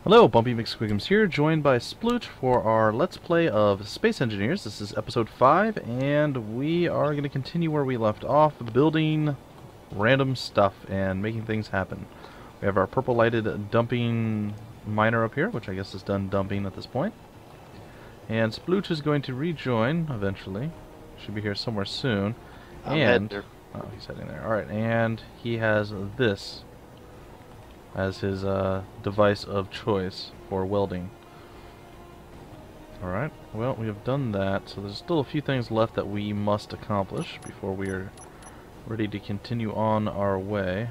Hello, Bumpy McSquigums here, joined by Splootch for our Let's Play of Space Engineers. This is episode 5, and we are going to continue where we left off, building random stuff and making things happen. We have our purple lighted dumping miner up here, which I guess is done dumping at this point. And Splootch is going to rejoin eventually. Should be here somewhere soon. I'm heading there. Oh, he's heading there. Alright, and he has this as his device of choice for welding. Alright, well, we have done that, so there's still a few things left that we must accomplish before we are ready to continue on our way.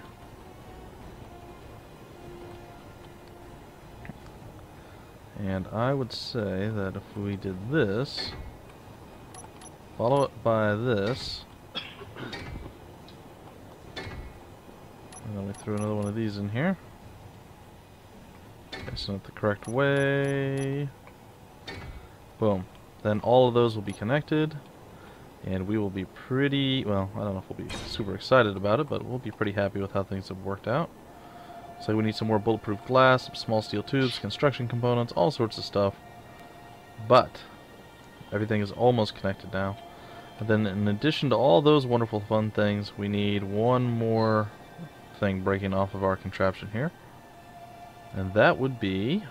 And I would say that if we did this, follow it by this, and then we threw another one of these in here. Facing it the correct way. Boom. Then all of those will be connected, and we will be pretty, well, I don't know if we'll be super excited about it, but we'll be pretty happy with how things have worked out. So we need some more bulletproof glass, some small steel tubes, construction components, all sorts of stuff. But everything is almost connected now. And then in addition to all those wonderful fun things, we need one more thing breaking off of our contraption here. And that would be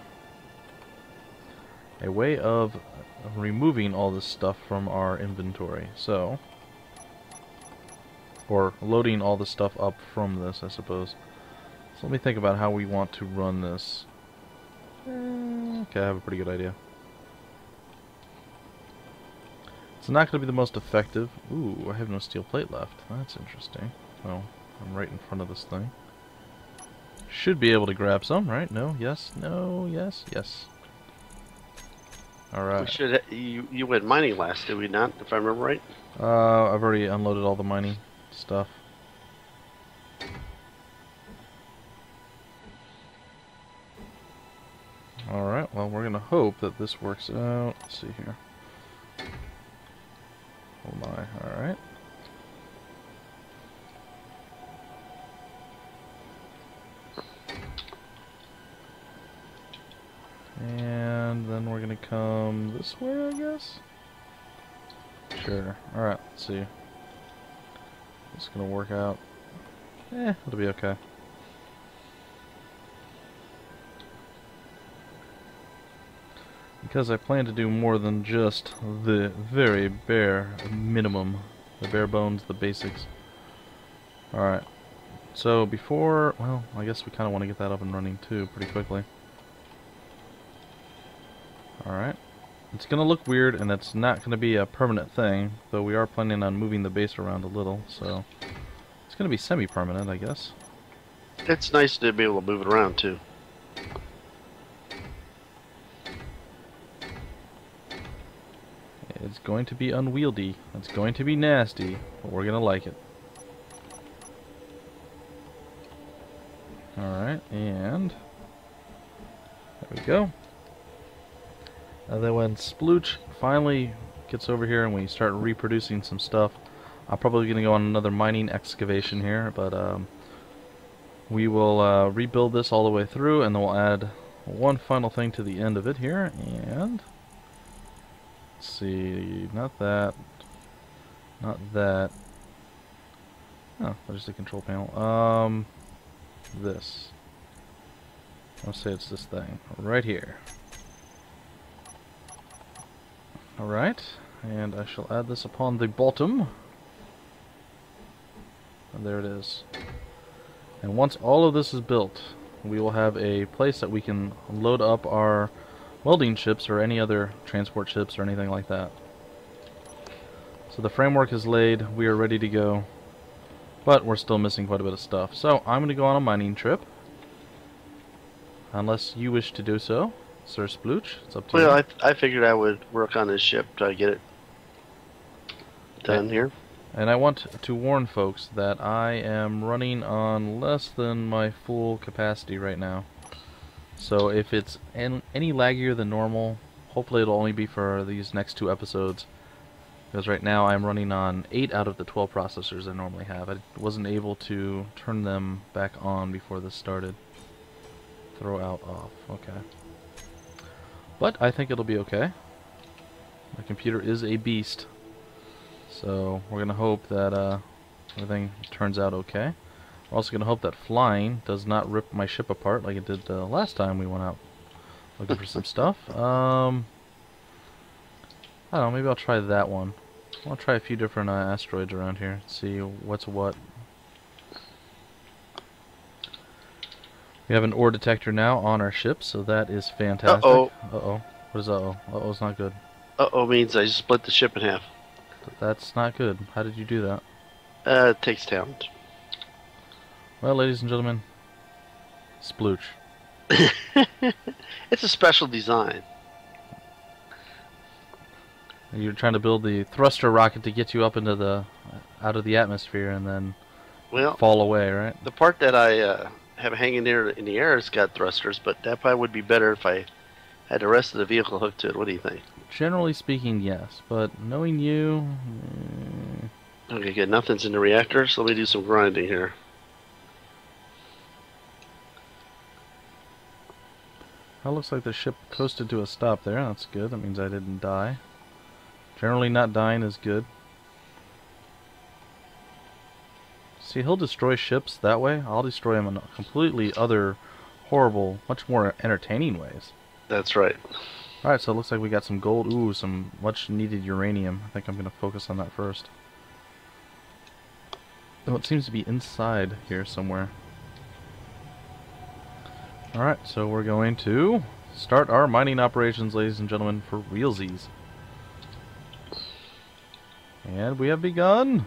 a way of removing all this stuff from our inventory. So, or loading all the stuff up from this, I suppose. So let me think about how we want to run this. Okay, I have a pretty good idea. It's not going to be the most effective. Ooh, I have no steel plate left. That's interesting. Oh, I'm right in front of this thing. Should be able to grab some, right? No, yes, no, yes, yes. Alright. We should. You went mining last, did we not? If I remember right. I've already unloaded all the mining stuff. Alright, well, we're gonna hope that this works out. Let's see here. Oh my, alright. And then we're gonna come this way, I guess? Sure. Alright, let's see. It's gonna work out. It'll be okay. Because I plan to do more than just the very bare minimum. The bare bones, the basics. Alright. So before, well, I guess we kind of want to get that up and running too pretty quickly. Alright. It's going to look weird, and it's not going to be a permanent thing, though we are planning on moving the base around a little, so it's going to be semi-permanent, I guess. It's nice to be able to move it around too. It's going to be unwieldy. It's going to be nasty, but we're going to like it. Alright, and there we go. And then when Splootch finally gets over here and we start reproducing some stuff, I'm probably going to go on another mining excavation here, but we will rebuild this all the way through, and then we'll add one final thing to the end of it here, and let's see, not that, not that, oh, there's the control panel, this, I'll say it's this thing, right here. Alright, and I shall add this upon the bottom. And there it is. And once all of this is built, we will have a place that we can load up our welding ships or any other transport ships or anything like that. So the framework is laid, we are ready to go, but we're still missing quite a bit of stuff. So I'm going to go on a mining trip, unless you wish to do so. Sir Splootch, it's up to you. Well, I figured I would work on this ship to get it done here. And I want to warn folks that I am running on less than my full capacity right now. So if it's any laggier than normal, hopefully it'll only be for these next 2 episodes. Because right now I'm running on 8 out of the 12 processors I normally have. I wasn't able to turn them back on before this started. Throw out off. Okay. But I think it'll be okay. My computer is a beast. So we're going to hope that everything turns out okay. We're also going to hope that flying does not rip my ship apart like it did the last time we went out looking for some stuff. I don't know, maybe I'll try that one. I'll try a few different asteroids around here, see what's what. We have an ore detector now on our ship, so that is fantastic. Uh-oh. Uh-oh. What is uh-oh? Uh-oh's not good. Uh-oh means I just split the ship in half. That's not good. How did you do that? It takes talent. Well, ladies and gentlemen, Splootch. It's a special design. You're trying to build the thruster rocket to get you up into the out of the atmosphere and then fall away, right? The part that I have hanging there in the air has got thrusters, but that probably would be better if I had the rest of the vehicle hooked to it. What do you think? Generally speaking, yes, but knowing you... Okay, good. Nothing's in the reactor, so let me do some grinding here. Well, looks like the ship coasted to a stop there. That's good. That means I didn't die. Generally, not dying is good. See, he'll destroy ships that way. I'll destroy him in completely other horrible, much more entertaining ways. That's right. Alright, so it looks like we got some gold. Ooh, some much needed uranium. I think I'm going to focus on that first. Oh, it seems to be inside here somewhere. Alright, so we're going to start our mining operations, ladies and gentlemen, for realsies. And we have begun!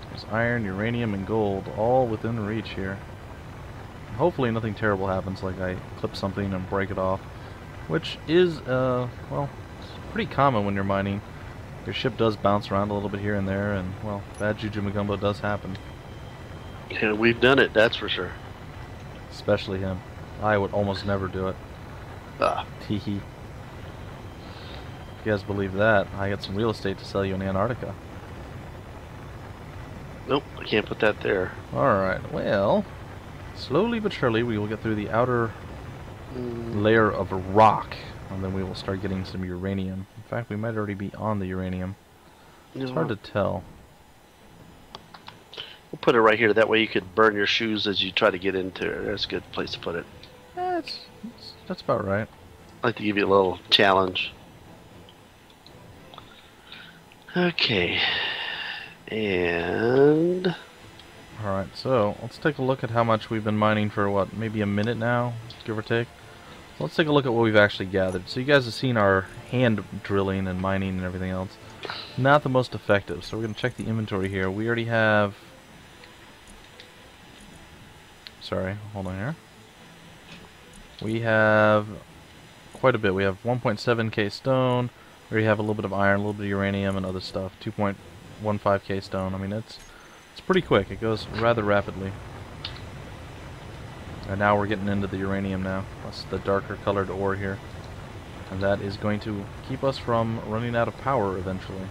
There's iron, uranium, and gold, all within reach here. Hopefully nothing terrible happens, like I clip something and break it off. Which is, well, pretty common when you're mining. Your ship does bounce around a little bit here and there, and, well, bad juju magumbo does happen. Yeah, we've done it, that's for sure. Especially him. I would almost never do it. Ah. Teehee. If you guys believe that, I got some real estate to sell you in Antarctica. Nope, I can't put that there. Alright, well, slowly but surely we will get through the outer layer of rock, and then we will start getting some uranium. In fact, we might already be on the uranium. It's hard to tell. We'll put it right here. That way you could burn your shoes as you try to get into it. That's a good place to put it. Yeah, that's about right. I'd like to give you a little challenge. Okay. And... Alright, so let's take a look at how much we've been mining for, what, maybe a minute now, give or take. Let's take a look at what we've actually gathered. So you guys have seen our hand drilling and mining and everything else. Not the most effective, so we're going to check the inventory here. We already have... Sorry, hold on here. We have quite a bit. We have 1.7k stone. We already have a little bit of iron, a little bit of uranium, and other stuff. 2.15k stone. I mean, it's pretty quick. It goes rather rapidly. And now we're getting into the uranium now. That's the darker colored ore here. And that is going to keep us from running out of power eventually.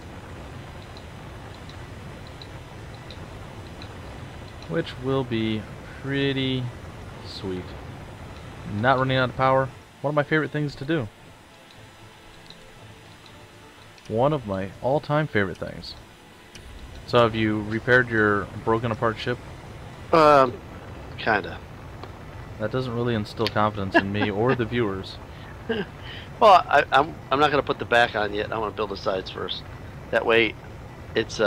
Which will be pretty sweet. Not running out of power, one of my favorite things to do. One of my all-time favorite things. So have you repaired your broken apart ship? Kinda. That doesn't really instill confidence in me or the viewers. Well, I'm not gonna put the back on yet. I want to build the sides first. That way, it's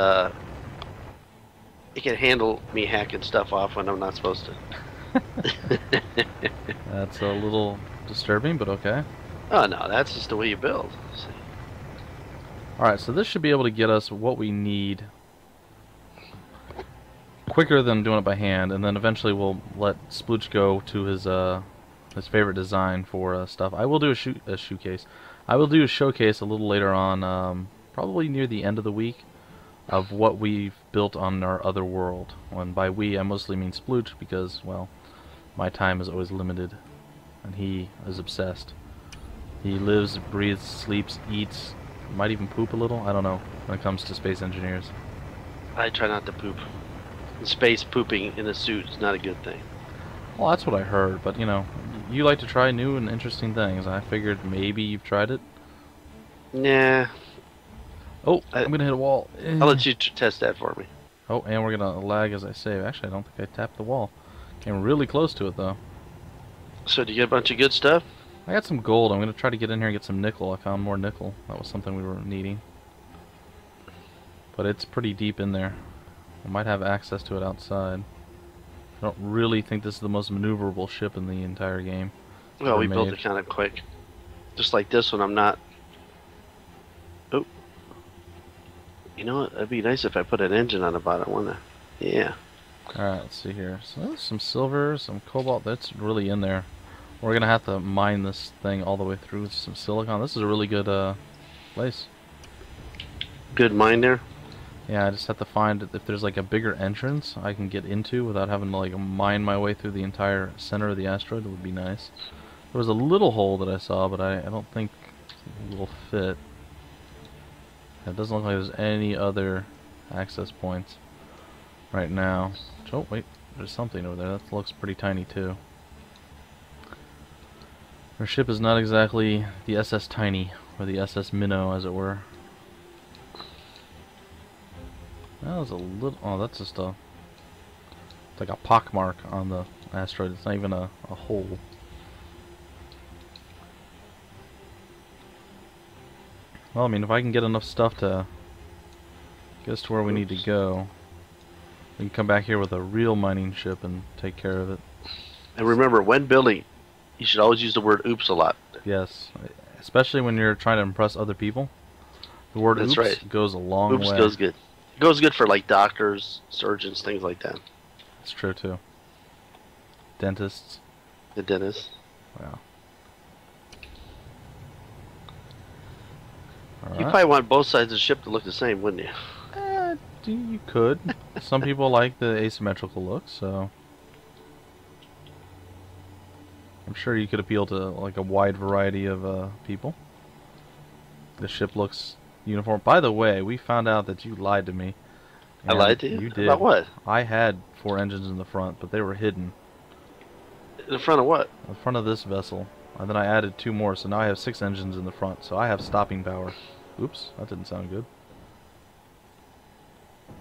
it can handle me hacking stuff off when I'm not supposed to. That's a little disturbing, but okay. Oh no, that's just the way you build. See? Alright, so this should be able to get us what we need quicker than doing it by hand, and then eventually we'll let Splootch go to his favorite design for stuff. I will do a showcase. I will do a showcase a little later on, probably near the end of the week, of what we've built on our other world. And by we, I mostly mean Splootch, because, well, my time is always limited, and he is obsessed. He lives, breathes, sleeps, eats, might even poop a little. I don't know when it comes to space engineers. I try not to poop. In space, pooping in a suit is not a good thing. Well, that's what I heard, but you know, you like to try new and interesting things. I figured maybe you've tried it. Nah, Oh, I, I'm gonna hit a wall. I'll let you test that for me. Oh, and we're gonna lag as I save. Actually, I don't think I tapped the wall. Came really close to it though. So, do you get a bunch of good stuff? I got some gold. I'm gonna try to get in here and get some nickel. I found more nickel. That was something we were needing. But it's pretty deep in there. I might have access to it outside. I don't really think this is the most maneuverable ship in the entire game. Well, we built made. it kind of quick. Just like this one, I'm not. Oh. You know what? It'd be nice if I put an engine on the bottom, wouldn't it? Yeah. Alright, let's see here. So there's some silver, some cobalt. That's really in there. We're gonna have to mine this thing all the way through with some silicon. This is a really good place. Good mine there. Yeah, I just have to find if there's like a bigger entrance I can get into without having to like mine my way through the entire center of the asteroid. It would be nice. There was a little hole that I saw, but I don't think it will fit. It doesn't look like there's any other access points right now. Oh, wait, there's something over there. That looks pretty tiny too. Our ship is not exactly the SS Tiny, or the SS Minnow, as it were. That was a little... Oh, that's just a... It's like a pockmark on the asteroid. It's not even a hole. Well, I mean, if I can get enough stuff to get us to where we need to go, we can come back here with a real mining ship and take care of it. And remember, when building, you should always use the word oops a lot. Yes, especially when you're trying to impress other people. The word That's oops right. goes a long Oops way. goes good. It goes good for like doctors, surgeons, things like that. It's true too. Dentists. The dentist. Wow. You probably want both sides of the ship to look the same, wouldn't you? You could. Some people like the asymmetrical look, so I'm sure you could appeal to like a wide variety of people. The ship looks uniform. By the way, we found out that you lied to me. I lied to you? You did. About what? I had 4 engines in the front, but they were hidden In front of what? in front of this vessel. And then I added 2 more, so now I have 6 engines in the front. So I have stopping power. Oops, that didn't sound good.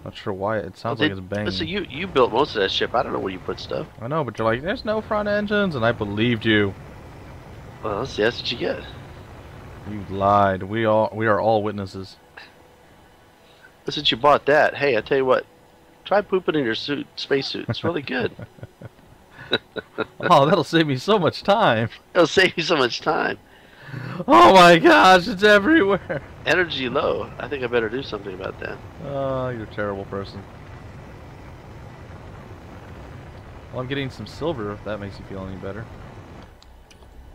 Not sure why. It sounds like it's banging. Listen, you built most of that ship. I don't know where you put stuff. I know, but you're like, there's no front engines, and I believed you. Well, see, that's what you get. You lied. We are all witnesses. Since you bought that, hey, I tell you what, try pooping in your spacesuit. It's really good. Oh, that'll save me so much time. It'll save you so much time. Oh my gosh, it's everywhere. Energy low. I think I better do something about that. Oh, you're a terrible person. Well, I'm getting some silver, if that makes you feel any better.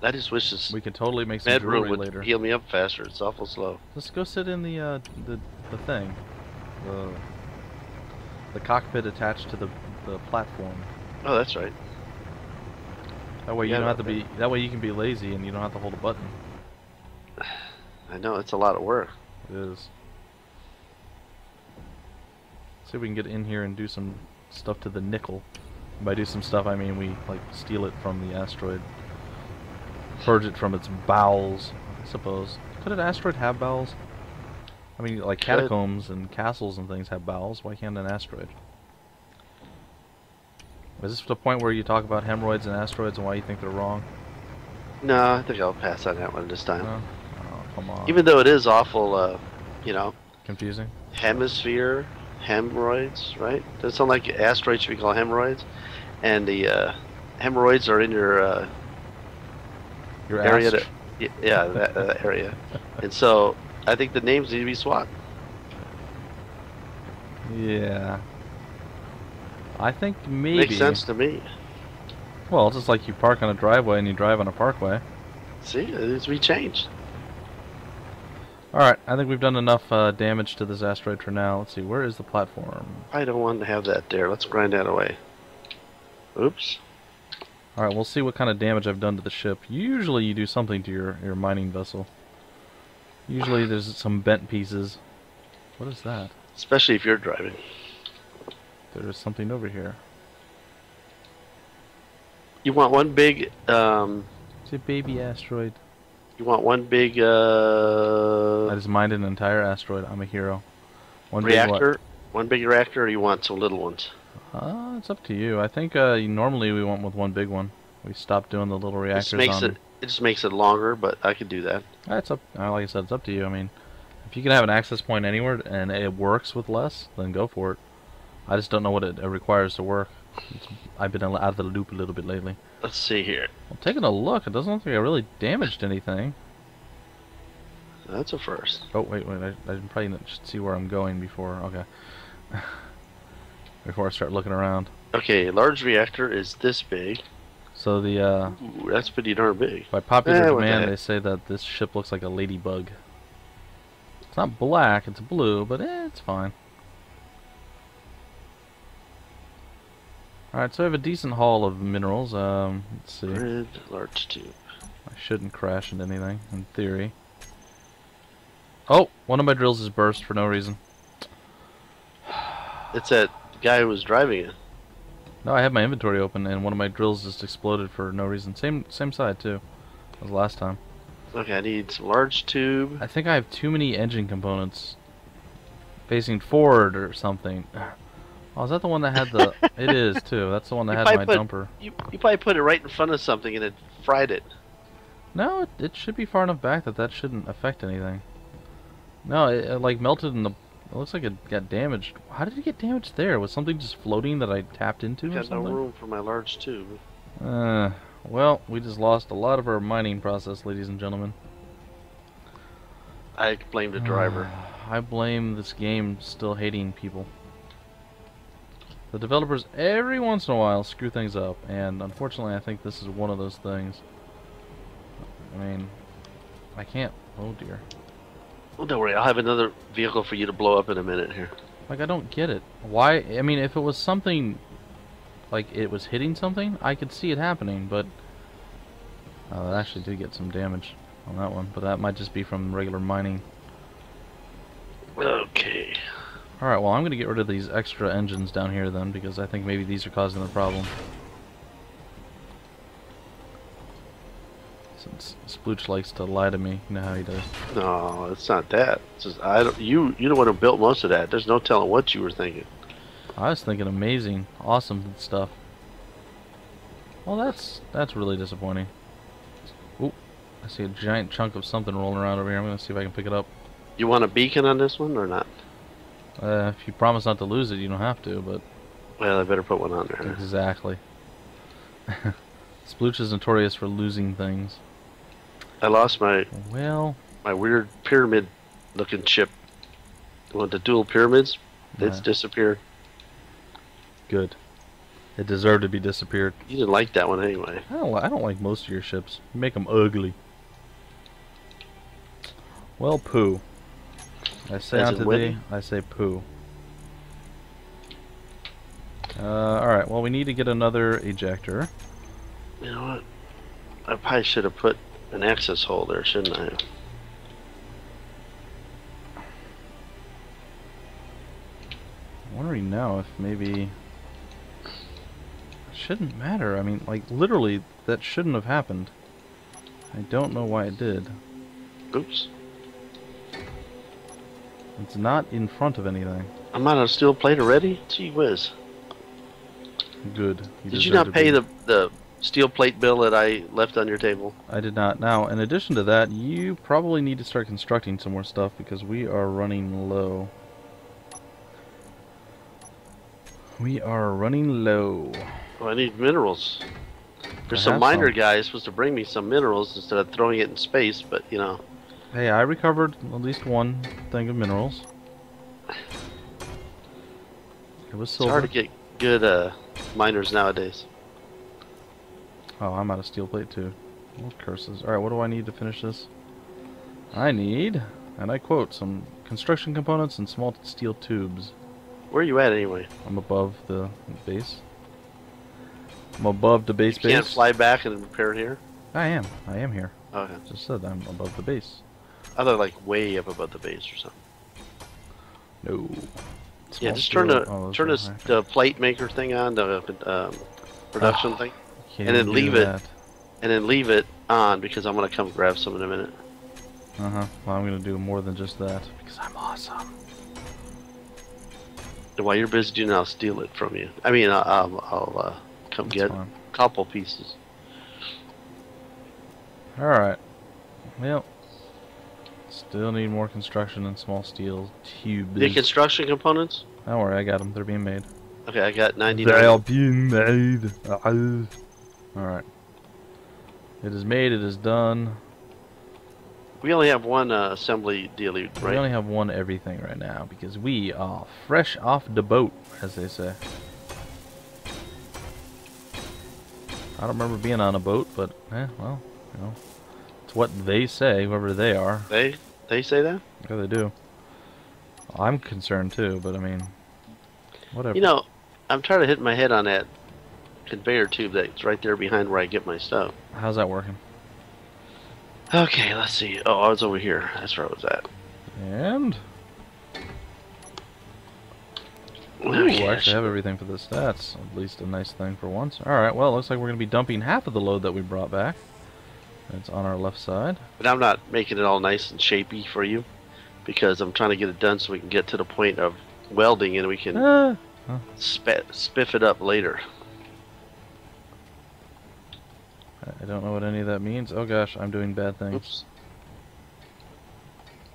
I just wish this We can totally make some bedroom jewelry would later. heal me up faster. It's awful slow. Let's go sit in the thing. The cockpit attached to the platform. Oh, that's right. That way you Yeah, don't have to okay. be. That way you can be lazy and you don't have to hold a button. I know, it's a lot of work. It is. See if we can get in here and do some stuff to the nickel. And by do some stuff, I mean we like steal it from the asteroid, purge it from its bowels. I suppose. Could an asteroid have bowels? I mean, like catacombs and castles and things have bowels. Why can't an asteroid? Is this the point where you talk about hemorrhoids and asteroids and why you think they're wrong? No, I think I'll pass on that one this time. No? Oh, come on. Even though it is awful, you know, Confusing? hemisphere, hemorrhoids, right? Does it sound like asteroids should be called hemorrhoids? And the hemorrhoids are in your area. Yeah, that area. And so I think the names need to be swapped. Yeah. I think maybe. Makes sense to me. Well, it's just like you park on a driveway and you drive on a parkway. See, it needs to be changed. Alright, I think we've done enough damage to this asteroid for now. Let's see, where is the platform? I don't want to have that there. Let's grind that away. Oops. Alright, we'll see what kind of damage I've done to the ship. Usually you do something to your mining vessel. Usually there's some bent pieces. What is that? Especially if you're driving. There's something over here. You want one big It's a baby asteroid. you want one big I just mined an entire asteroid. I'm a hero. One big what? reactor? One big reactor, or you want some little ones? It's up to you. I think normally we went with one big one. We stopped doing the little It just reactors makes on. it just makes it longer, but I could do that. It's up. Like I said, it's up to you. I mean, if you can have an access point anywhere and it works with less, then go for it. I just don't know what it requires to work. I've been out of the loop a little bit lately. Let's see here. Well, taking a look, it doesn't look like I really damaged anything. That's a first. Oh, wait. I probably should see where I'm going before. Okay. Before I start looking around. Okay, large reactor is this big. So the Ooh, that's pretty darn big. by popular what the demand, heck? they say that this ship looks like a ladybug. It's not black, it's blue, but it's fine. Alright, so I have a decent haul of minerals. Let's see. Red large tube. I shouldn't crash into anything, in theory. Oh! One of my drills is burst for no reason. It's that guy who was driving it. No, I had my inventory open and one of my drills just exploded for no reason. Same side too, as last time. Okay, I need some large tube. I think I have too many engine components facing forward or something. Oh, is that the one that had the... It is too. That's the one that had my dumper. You probably put it right in front of something and it fried it. No, it should be far enough back that that shouldn't affect anything. No, it like melted in the... It looks like it got damaged. How did it get damaged there? Was something just floating that I tapped into or Got no something? room for my large tube. Well, we just lost a lot of our mining process, ladies and gentlemen. I blame the driver. I blame this game still hating people. The developers every once in a while screw things up, and unfortunately I think this is one of those things. I mean, I can't... Oh dear. Well, don't worry, I'll have another vehicle for you to blow up in a minute here. Like, I don't get it. Why? I mean, if it was something... Like, it was hitting something, I could see it happening, but... Oh, it actually did get some damage on that one, but that might just be from regular mining. Okay. Alright, well, I'm going to get rid of these extra engines down here then, because I think maybe these are causing the problem. Since Splootch likes to lie to me, you know how he does. No, it's not that. It's just, you're the one who built most of that. There's no telling what you were thinking. I was thinking amazing, awesome stuff. Well, that's really disappointing. Oop, I see a giant chunk of something rolling around over here. I'm going to see if I can pick it up. You want a beacon on this one or not? If you promise not to lose it, you don't have to, but... Well, I better put one on there. Exactly. Splootch is notorious for losing things. I lost my weird pyramid-looking ship. You want the dual pyramids? It's disappeared. Good. It deserved to be disappeared. You didn't like that one anyway. I don't like most of your ships. You make them ugly. Well, poo. I say As on in today, winning? I say poo. Alright, well, we need to get another ejector. You know what? I probably should have put an access hole there, shouldn't I? I'm wondering now if maybe... It shouldn't matter. I mean, like, literally, that shouldn't have happened. I don't know why it did. Oops. It's not in front of anything. I'm on a steel plate already? Gee whiz. Good. Did you not pay the steel plate bill that I left on your table? I did not. Now, in addition to that, you probably need to start constructing some more stuff because we are running low. We are running low. Oh, I need minerals. There's I some have miner some. guy supposed to bring me some minerals instead of throwing it in space, but you know. Hey, I recovered at least one thing of minerals. It was It's silver. hard to get good miners nowadays. Oh, I'm out of steel plate too. What curses. Alright, what do I need to finish this? I need, and I quote, some construction components and small steel tubes. Where are you at anyway? I'm above the base. I'm above the base. You can't fly back and repair it here? I am here. Okay. Just said I'm above the base. I thought like way up above the base or something. No. Yeah, Small just steel- turn oh, those the are high. the plate maker thing on, the production thing. can't and even then do leave that. and then leave it on because I'm gonna come grab some in a minute. Well, I'm gonna do more than just that because I'm awesome. And while you're busy doing, I'll steal it from you. I mean, I'll come That's get fine. a couple pieces. All right. Well, still need more construction and small steel tubes. The construction components. Don't worry, I got them. They're being made. Okay, I got 99. They're being made. Alright. It is made, it is done. We only have one assembly dealie, right? We only have one everything right now because we are fresh off the boat, as they say. I don't remember being on a boat, but, well, you know. It's what they say, whoever they are. They say that? Yeah, they do. I'm concerned too, but I mean, whatever. You know, I'm tired of hitting my head on that conveyor tube that's right there behind where I get my stuff. How's that working? Okay, let's see. Oh, I was over here. That's where I was at. And? Ooh, Okay, I actually have everything for the stats. At least a nice thing for once. Alright, well, it looks like we're going to be dumping half of the load that we brought back. It's on our left side. But I'm not making it all nice and shapy for you because I'm trying to get it done so we can get to the point of welding and we can spiff it up later. I don't know what any of that means. Oh gosh, I'm doing bad things. Oops.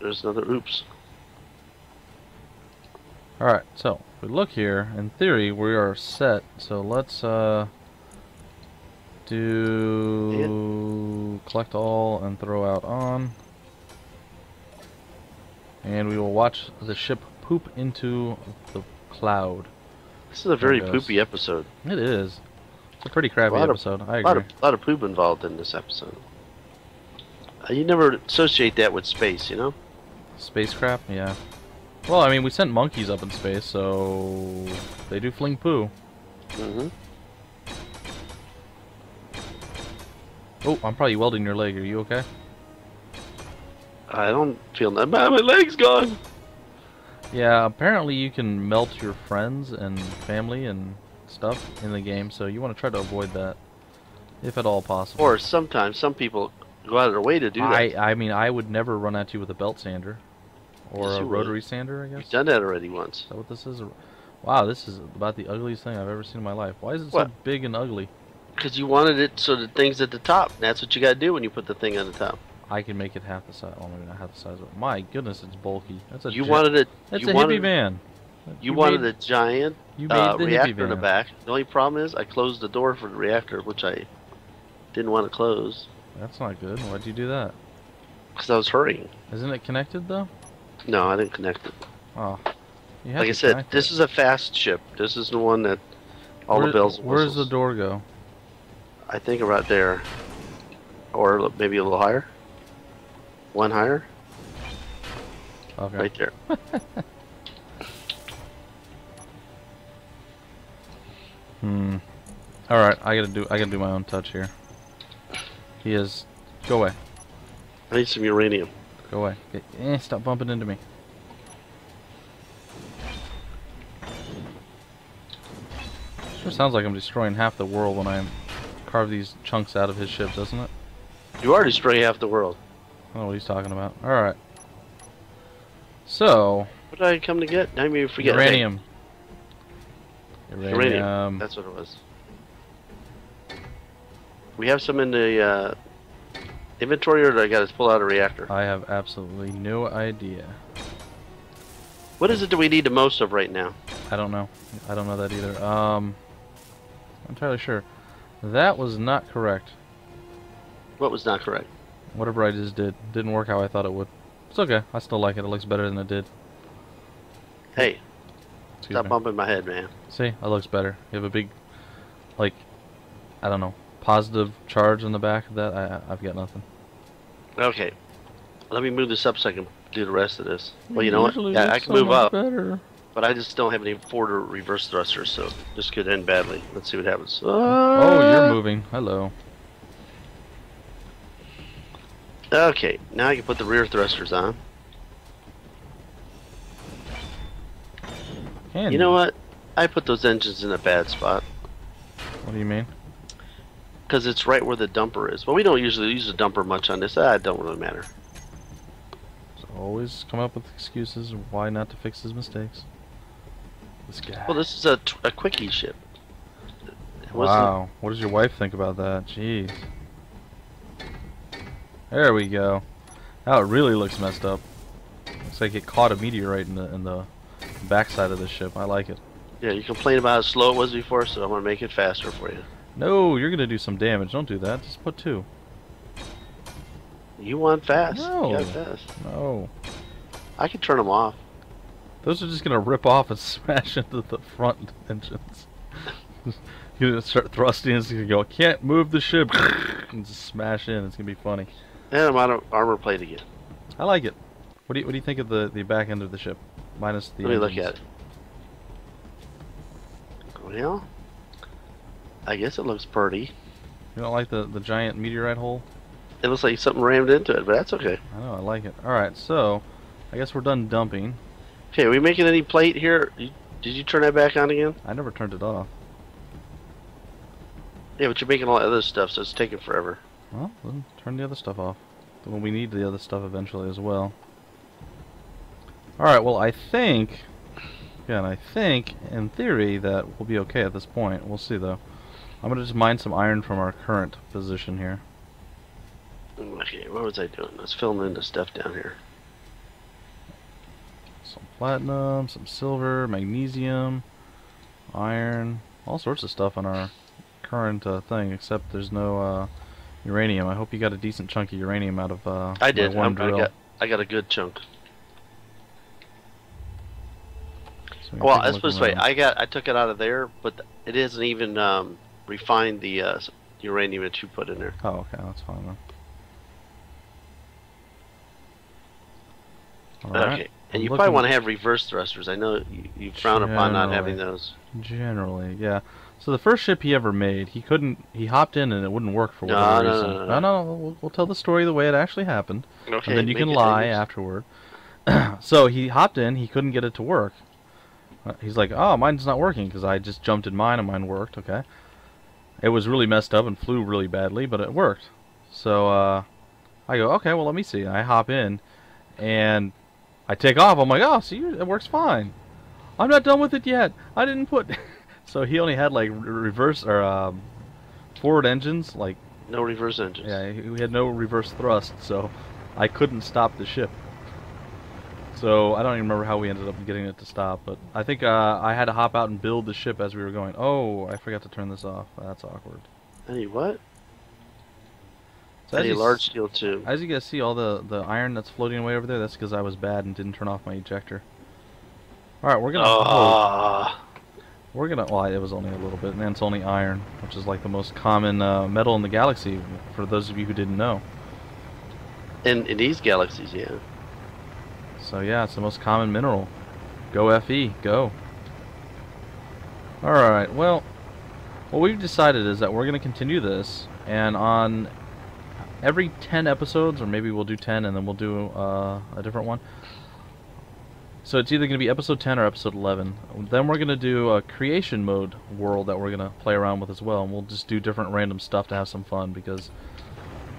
There's another oops. Alright, so if we look here, in theory we are set. So let's do collect all and throw out on. And we will watch the ship poop into the cloud. This is a very poopy episode. It is. It's a pretty crappy episode. I agree. A lot of poop involved in this episode. You never associate that with space, you know? Space crap? Yeah. Well, I mean, we sent monkeys up in space, so they do fling poo. Mm-hmm. Oh, I'm probably welding your leg. Are you okay? I don't feel that bad. My leg's gone. Yeah, apparently you can melt your friends and family and stuff in the game, so you want to try to avoid that, if at all possible. Or sometimes some people go out of their way to do that. I mean, I would never run at you with a belt sander. Or Yes, a you rotary would. sander, I guess? You've done that already once. Is that what this is? Wow, this is about the ugliest thing I've ever seen in my life. Why is it so What? big and ugly? Because you wanted it so the thing's at the top. That's what you gotta do when you put the thing on the top. I can make it half the size. Well, maybe not half the size, but my goodness, it's bulky. That's a You wanted it. That's you a wanted, hippie van. You wanted a giant You made the hippie reactor in the van. back. The only problem is I closed the door for the reactor, which I didn't want to close That's not good. Why'd you do that? because I was hurrying. Isn't it connected though? No, I didn't connect it. Oh. You have Like I to said, connect this it. is a fast ship. This is the one that all the bells and Where's the whistles. door go? I think right there, or maybe a little higher. One higher, Okay. right there. Alright, I gotta do my own touch here. He is. Go away. I need some uranium. Go away. Stop bumping into me. Sure sounds like I'm destroying half the world when I carve these chunks out of his ship, doesn't it? You already spray half the world. I don't know what he's talking about. Alright. So, What did I come to get? I mean, forget. uranium. Uranium. That's what it was. We have some in the inventory, or do I got to pull out a reactor? I have absolutely no idea. What is it that we need the most of right now? I don't know. I don't know that either. I'm entirely sure. That was not correct. What was not correct? Whatever I just did didn't work how I thought it would. It's okay. I still like it. It looks better than it did. Hey, Excuse stop me. bumping my head, man. See, it looks better. You have a big, like, I don't know, positive charge in the back of that. I've got nothing. Okay, let me move this up so I can do the rest of this. Well, you know what? Usually Yeah, I looks can so move much up, better. but I just don't have any forward or reverse thrusters, so this could end badly. Let's see what happens. Oh, you're moving. Hello. Okay, now I can put the rear thrusters on. You know what? I put those engines in a bad spot. What do you mean? Because it's right where the dumper is. But we don't usually use a dumper much on this. It don't really matter. So always come up with excuses of why not to fix his mistakes. This guy. Well, this is a quickie ship. Wow. What does your wife think about that? Jeez. There we go. Now it really looks messed up. Looks like it caught a meteorite in the backside of the ship. I like it. Yeah, you complained about how slow it was before, so I'm gonna make it faster for you. No, you're gonna do some damage. Don't do that. Just put 2. You want fast? No. You got fast. No. I can turn them off. Those are just gonna rip off and smash into the front engines. You're gonna start thrusting. It's gonna go. I can't move the ship. And just smash in. It's gonna be funny. And I'm out of armor plate again. I like it. What do you think of the back end of the ship, minus the? Let me engines? look at it. Well, I guess it looks pretty. You don't like the giant meteorite hole? It looks like something rammed into it, but that's okay. I know. I like it. All right. So, I guess we're done dumping. Okay, are we making any plate here? Did you turn that back on again? I never turned it off. Yeah, but you're making all that other stuff, so it's taking forever. Well, then turn the other stuff off. When we need the other stuff eventually as well. Alright, well I think, in theory, that we'll be okay at this point. We'll see though. I'm going to just mine some iron from our current position here. Okay, what was I doing? I was filling in the stuff down here. Some platinum, some silver, magnesium, iron, all sorts of stuff on our current thing, except there's no uranium. I hope you got a decent chunk of uranium out of I did. one drill. I got a good chunk. So Well, let's put it this way. I took it out of there, but it isn't even refined the uranium that you put in there. Oh, okay, that's fine then. Alright. Okay, and you probably want to have reverse thrusters. I know you frown upon not having those. Generally, yeah. So the first ship he ever made, he hopped in and it wouldn't work for whatever reason. No. We'll tell the story the way it actually happened, Okay, and then you can lie afterward. So he hopped in, he couldn't get it to work. He's like, oh, mine's not working, because I just jumped in mine and mine worked, okay. It was really messed up and flew really badly, but it worked. So I go, okay, well let me see. I hop in, and I take off. I'm like, oh, see, it works fine. I'm not done with it yet. I didn't put... So he only had like reverse or forward engines, like no reverse engines. Yeah, he had no reverse thrust, so I couldn't stop the ship. So I don't even remember how we ended up getting it to stop, but I think I had to hop out and build the ship as we were going. Oh, I forgot to turn this off. That's awkward. Any what? So Any large steel tube. As you guys see, all the iron that's floating away over there, that's because I was bad and didn't turn off my ejector. All right, we're gonna. Well, it was only a little bit, and then it's only iron, which is like the most common metal in the galaxy, for those of you who didn't know. In these galaxies, yeah. So yeah, it's the most common mineral. Go FE, go. Alright, well, what we've decided is that we're going to continue this, and on every 10 episodes, or maybe we'll do 10 and then we'll do a different one. So it's either going to be episode 10 or episode 11. Then we're going to do a creation mode world that we're going to play around with as well. And we'll just do different random stuff to have some fun, because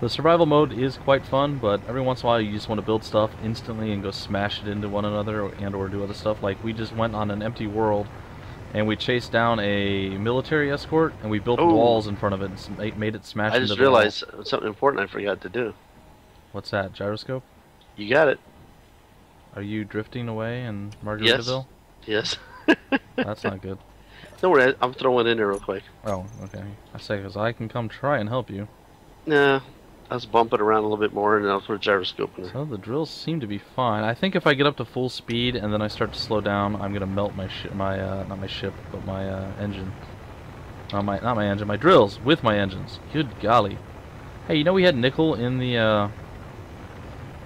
the survival mode is quite fun, but every once in a while you just want to build stuff instantly and go smash it into one another or do other stuff. Like we just went on an empty world and we chased down a military escort and we built walls in front of it and made it smash into the wall. I just realized something important I forgot to do. What's that? Gyroscope? You got it. Are you drifting away in Margaritaville? Yes. That's not good. Don't worry, I'm throwing in there real quick. Oh, okay. I say, because I can come try and help you. Nah, I was bumping around a little bit more, and I'll put a gyroscope in there. So the drills seem to be fine. I think if I get up to full speed and then I start to slow down, I'm gonna melt my not my ship, but my engine. Not my engine, my drills with my engines. Good golly. Hey, you know we had nickel in the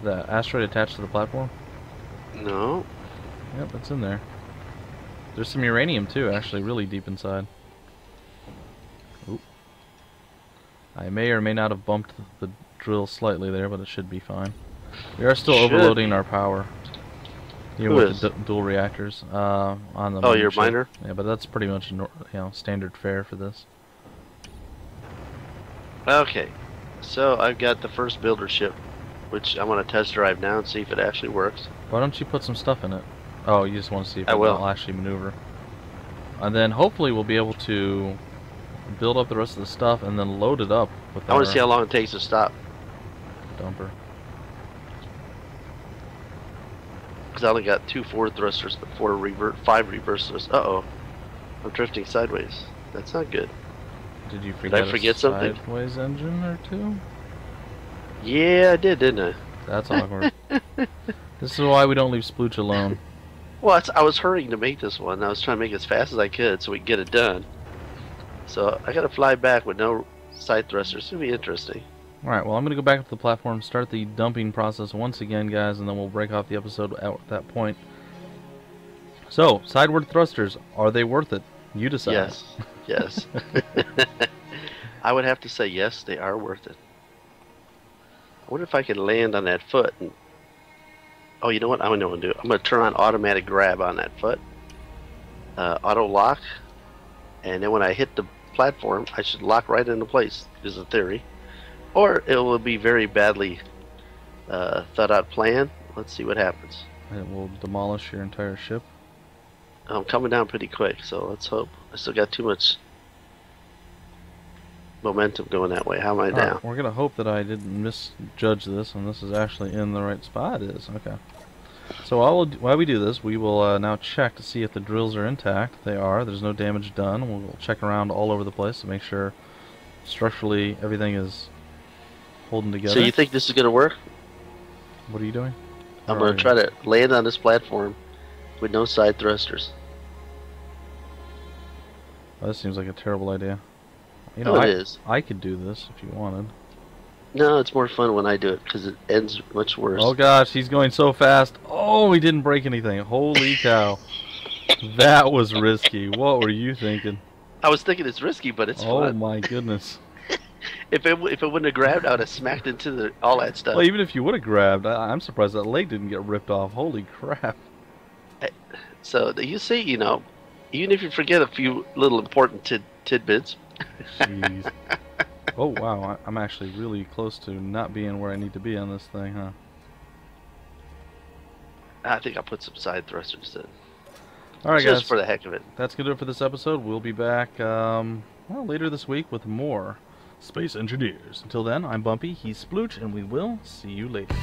asteroid attached to the platform? No. Yep, it's in there. There's some uranium too, actually, really deep inside. Oop. I may or may not have bumped the drill slightly there, but it should be fine. We are still overloading our power. Even with the dual reactors on the. Oh, your miner? Yeah, but that's pretty much standard fare for this. Okay, so I've got the first builder ship, which I want to test drive now and see if it actually works. Why don't you put some stuff in it? Oh, you just want to see if I will. it'll actually maneuver. And then hopefully we'll be able to build up the rest of the stuff and then load it up with I our want to see how long it takes to stop, dumper. because I only got 2 forward thrusters, but 5 reverse thrusters. Uh-oh, I'm drifting sideways. That's not good. Did you forget, I forget a something? sideways engine or two? Yeah, I did, didn't I? That's awkward. This is why we don't leave Splootch alone. Well, I was hurrying to make this one. I was trying to make it as fast as I could so we could get it done. So I got to fly back with no side thrusters. It's going to be interesting. Alright, well I'm going to go back up to the platform, start the dumping process once again, guys, and then we'll break off the episode at that point. So, sideward thrusters, are they worth it? You decide. Yes, yes. I would have to say yes, they are worth it. I wonder if I can land on that foot. And... Oh, you know what? I know what I'm going to do. I'm going to turn on automatic grab on that foot. Auto lock. And then when I hit the platform, I should lock right into place, is a theory. Or it will be very badly thought out plan. Let's see what happens. It will demolish your entire ship. I'm coming down pretty quick, so let's hope. I still got too much momentum going that way. How am I now? Right, we're going to hope that I didn't misjudge this and this is actually in the right spot. It is. Okay. So while we do this, we will now check to see if the drills are intact. They are. There's no damage done. We'll check around all over the place to make sure structurally everything is holding together. So you think this is going to work? What are you doing? I'm going to try to land on this platform with no side thrusters. Well, this seems like a terrible idea. You know, know, it is. I could do this if you wanted. No, it's more fun when I do it because it ends much worse. Oh gosh, he's going so fast. Oh, he didn't break anything. Holy cow. That was risky. What were you thinking? I was thinking it's risky, but it's fun. Oh my goodness. If it wouldn't have grabbed, I would have smacked into all that stuff. Well, even if you would have grabbed, I'm surprised that leg didn't get ripped off. Holy crap. So you see, you know, even if you forget a few little important tidbits. Jeez. Oh wow, I'm actually really close to not being where I need to be on this thing, huh? I think I'll put some side thrusters in. Alright guys, guys, just for the heck of it. That's going to do it for this episode. We'll be back well, later this week with more Space Engineers. Until then, I'm Bumpy, he's Splootch, and we will see you later.